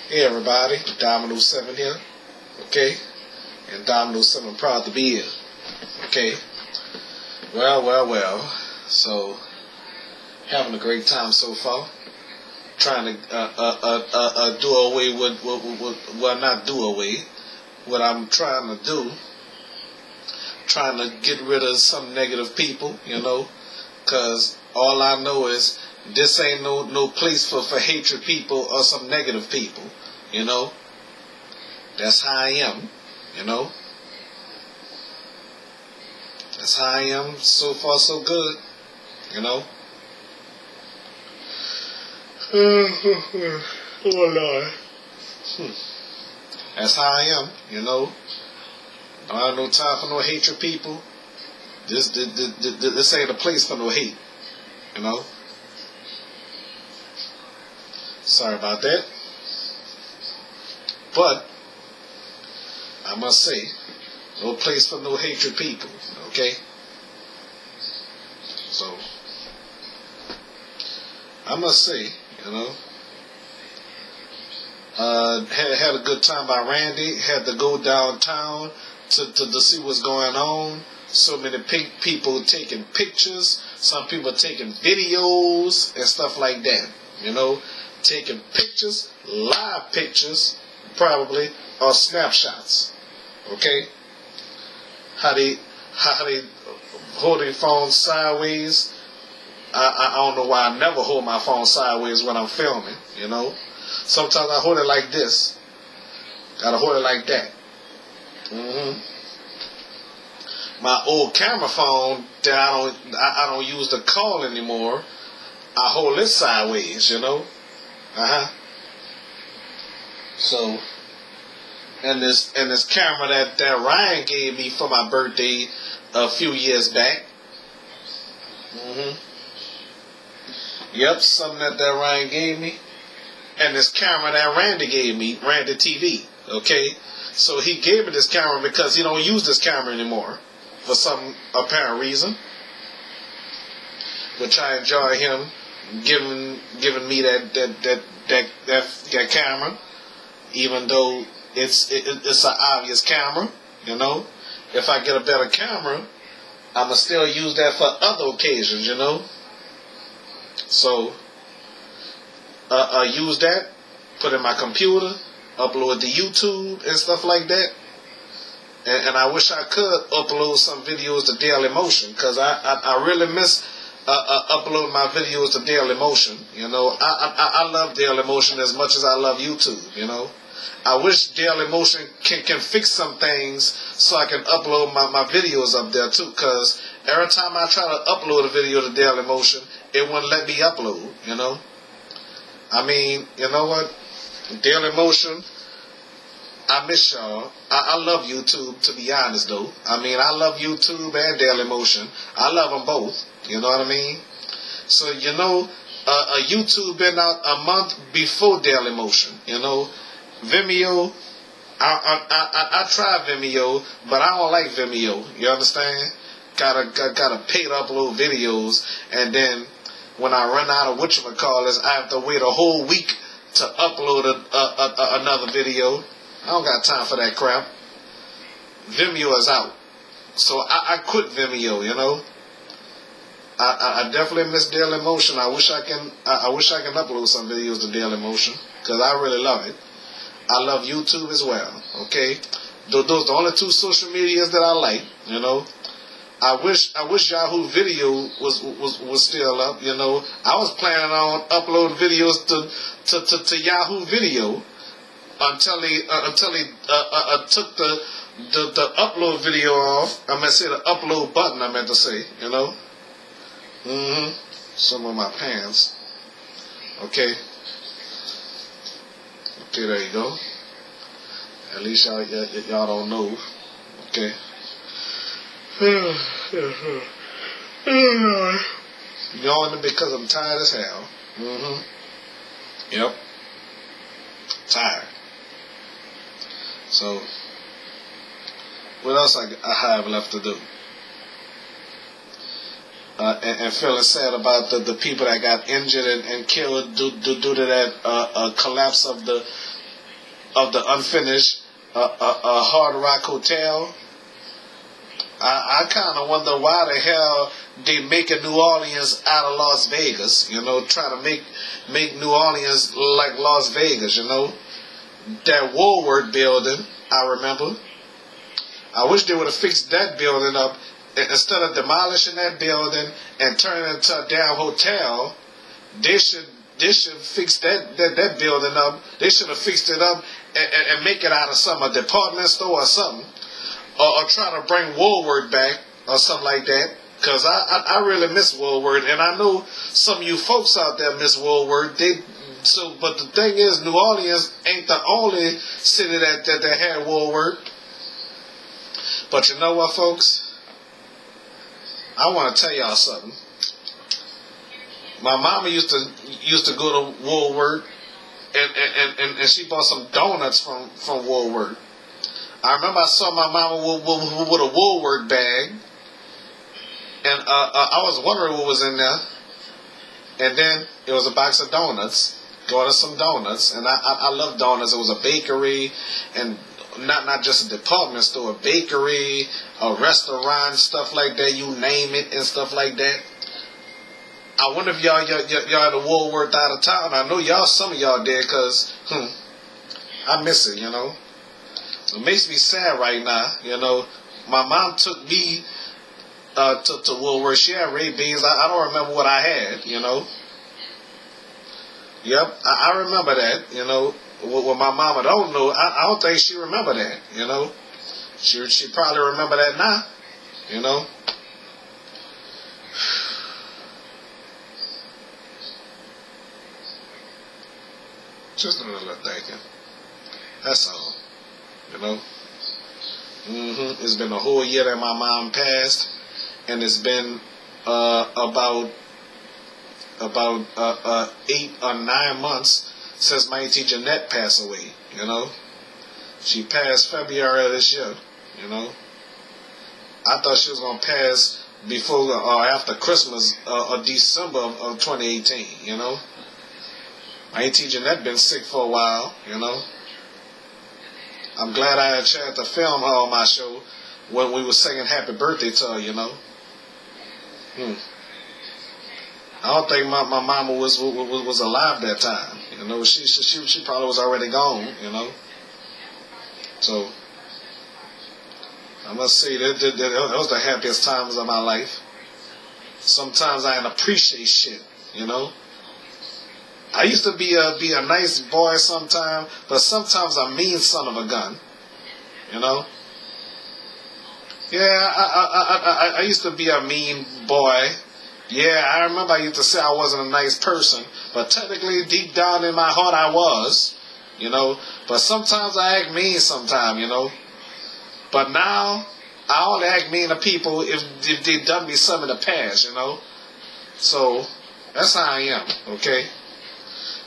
Hey everybody, Dominoes 7 here, okay? And Dominoes 7 proud to be here, okay? Well, so, having a great time so far. Trying to do away with, well, not do away, what I'm trying to do, trying to get rid of some negative people, you know, because all I know is this ain't no place for hatred people or some negative people, you know. That's how I am, you know. That's how I am. So far, so good, you know. Oh Lord. That's how I am, you know. I have no time for no hatred people. This ain't a place for no hate, you know. Sorry about that. But I must say, no place for no hatred people, okay? So I must say, you know, had a good time by Randy. Had to go downtown to see what's going on. So many people taking pictures. Some people taking videos and stuff like that. You know, taking pictures, live pictures, probably, or snapshots. Okay, how they hold their phone sideways. I don't know why I never hold my phone sideways when I'm filming, you know. Sometimes I hold it like this. Gotta hold it like that. My old camera phone that I don't use to call anymore, I hold it sideways, you know. So, and this camera that Ryan gave me for my birthday a few years back. Yep, something that Ryan gave me. And this camera that Randy gave me, Randy TV, okay? So he gave me this camera because he don't use this camera anymore for some apparent reason. Which I enjoy him giving me that camera, even though it's an obvious camera, you know. If I get a better camera, I'ma still use that for other occasions, you know. So, use that, put in my computer, upload to YouTube and stuff like that. And I wish I could upload some videos to Daily Motion, because I really miss uploading my videos to Daily Motion. You know, I love Daily Motion as much as I love YouTube, you know. I wish Daily Motion can fix some things so I can upload my videos up there too, because every time I try to upload a video to Daily Motion, it wouldn't let me upload, you know. I mean, you know what? Daily Motion, I miss y'all. I love YouTube, to be honest, though. I mean, I love YouTube and Daily Motion. I love them both, you know what I mean? So, you know, YouTube been out a month before Daily Motion, you know. Vimeo, I tried Vimeo, but I don't like Vimeo. You understand? Gotta pay to upload videos, and then when I run out of whatchamacallits, I have to wait a whole week to upload another video. I don't got time for that crap. Vimeo is out, so I quit Vimeo. You know, I definitely miss Daily Motion. I wish I can upload some videos to Daily Motion, because I really love it. I love YouTube as well, okay? Those are the only two social medias that I like, you know. I wish Yahoo Video was still up, you know. I was planning on uploading videos to Yahoo Video until he took the upload video off. I meant to say the upload button, I meant to say, you know. Some of my pants. Okay. Okay, there you go. At least y'all don't know. Okay. Yawning because I'm tired as hell. Yep. Tired. So, what else I have left to do? And feeling sad about the people that got injured and killed due to that collapse of the of the unfinished Hard Rock Hotel. I kind of wonder why the hell they making New Orleans out of Las Vegas, you know, trying to make New Orleans like Las Vegas, you know. That Woolworth building, I remember. I wish they would have fixed that building up. Instead of demolishing that building and turning it into a damn hotel, they should fix that building up. They should have fixed it up and make it out of a department store or something. Or try to bring Woolworth back or something like that. Because I really miss Woolworth. And I know some of you folks out there miss Woolworth. But the thing is, New Orleans ain't the only city that had Woolworth. But you know what, folks? I want to tell y'all something. My mama used to go to Woolworth, and she bought some donuts from Woolworth. I remember I saw my mama with a Woolworth bag, and I was wondering what was in there. And then it was a box of donuts. Got us some donuts, and I love donuts. It was a bakery, and not just a department store, a bakery, a restaurant, stuff like that. You name it and stuff like that. I wonder if y'all at the Woolworth out of town. I know some of y'all did, because I miss it, you know. It makes me sad right now, you know. My mom took me to Woolworth. She had red beans. I don't remember what I had, you know. Yep, I remember that, you know. What my mama don't know, I don't think she remember that, you know. She probably remember that now, you know. Just a little thinking. That's all. You know? It's been a whole year that my mom passed, and it's been about 8 or 9 months since my auntie Jeanette passed away, you know? She passed February of this year, you know? I thought she was going to pass before or after Christmas or December of 2018, you know? My auntie Jeanette been sick for a while, you know? I'm glad I had a chance to film her on my show when we were singing Happy Birthday to her, you know? I don't think my mama was alive that time, you know? She probably was already gone, you know? So, I must say that was the happiest times of my life. Sometimes I appreciate shit, you know? I used to be a nice boy sometimes, but sometimes a mean son of a gun, you know? Yeah, I used to be a mean boy. Yeah, I remember I used to say I wasn't a nice person, but technically deep down in my heart I was, you know? But sometimes I act mean sometimes, you know? But now, I only act mean to people if they've done me something in the past, you know? So, that's how I am, okay?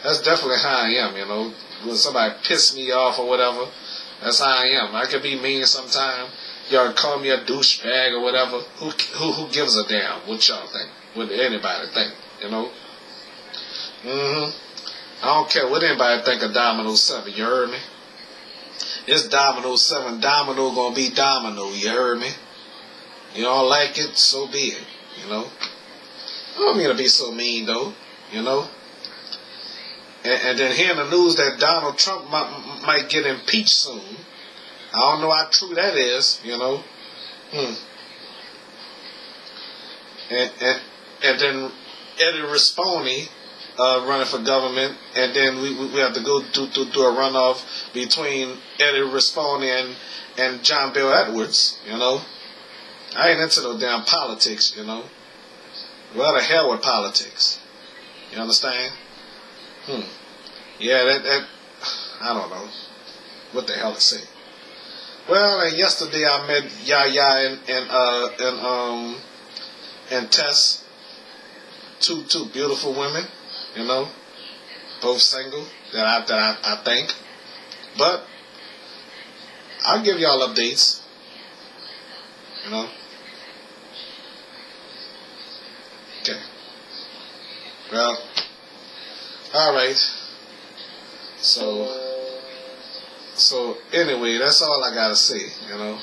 That's definitely how I am, you know. When somebody piss me off or whatever, that's how I am. I can be mean sometimes. Y'all call me a douchebag or whatever. Who gives a damn what y'all think? What anybody think, you know? I don't care what anybody think of Dominoes 7, you heard me? It's Dominoes 7. Domino gonna be Domino, you heard me? You don't like it, so be it, you know? I don't mean to be so mean, though, you know? And then hearing the news that Donald Trump might get impeached soon. I don't know how true that is, you know. And then Eddie Rispone running for government, and then we have to go do a runoff between Eddie Rispone and John Bel Edwards, you know. I ain't into no damn politics, you know. Well, the hell with politics. You understand? Yeah, that I don't know what the hell to say. Well, and yesterday I met Yaya and Tess, two beautiful women, you know, both single that I think. But I'll give y'all updates, you know. Okay. Well, all right. So, So anyway, that's all I gotta say, you know.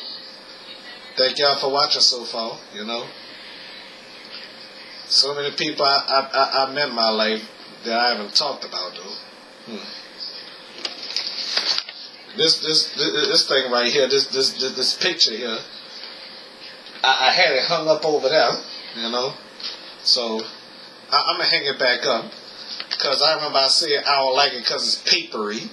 Thank y'all for watching so far, you know. So many people I met in my life that I haven't talked about though. This thing right here, this picture here, I had it hung up over there, you know. So I'm gonna hang it back up because I remember I said I don't like it because it's papery.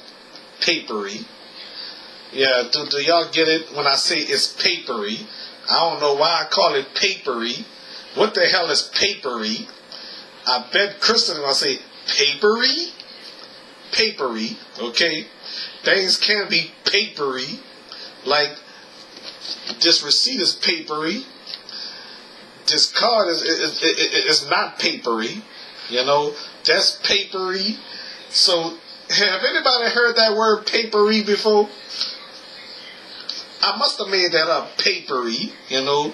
Yeah, do y'all get it when I say it's papery? I don't know why I call it papery. What the hell is papery? I bet Kristen is gonna say papery. Papery, okay. Things can be papery, like this receipt is papery. This card is not papery, you know. That's papery. So, have anybody heard that word papery before? I must have made that up, papery, you know.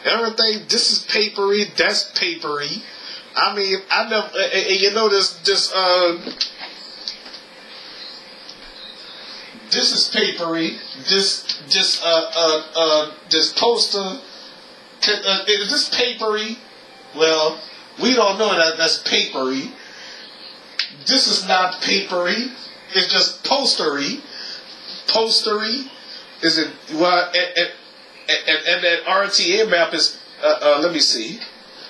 Everything, this is papery, that's papery. I mean, I never, you know, this is papery. This poster. Is this papery? Well, we don't know that's papery. This is not papery. It's just postery. Postery. Is it? Well, and that RTA map is. Let me see.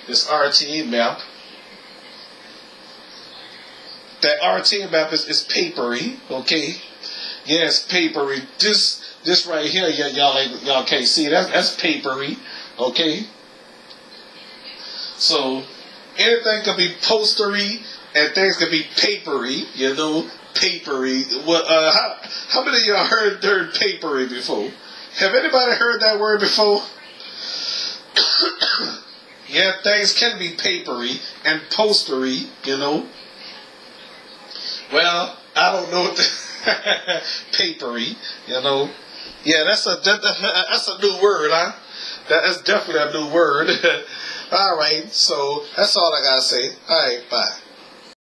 This RTA map. That RTA map is papery. Okay. Yes, papery. This right here, y'all can't see. That's papery. Okay. So anything can be postery and things can be papery. You know, papery. Well, how many of y'all heard papery before? Have anybody heard that word before? Yeah, things can be papery and postery. You know. Well, I don't know what papery, you know. Yeah, that's a new word, huh? That's definitely a new word. All right, so that's all I gotta say. All right, bye.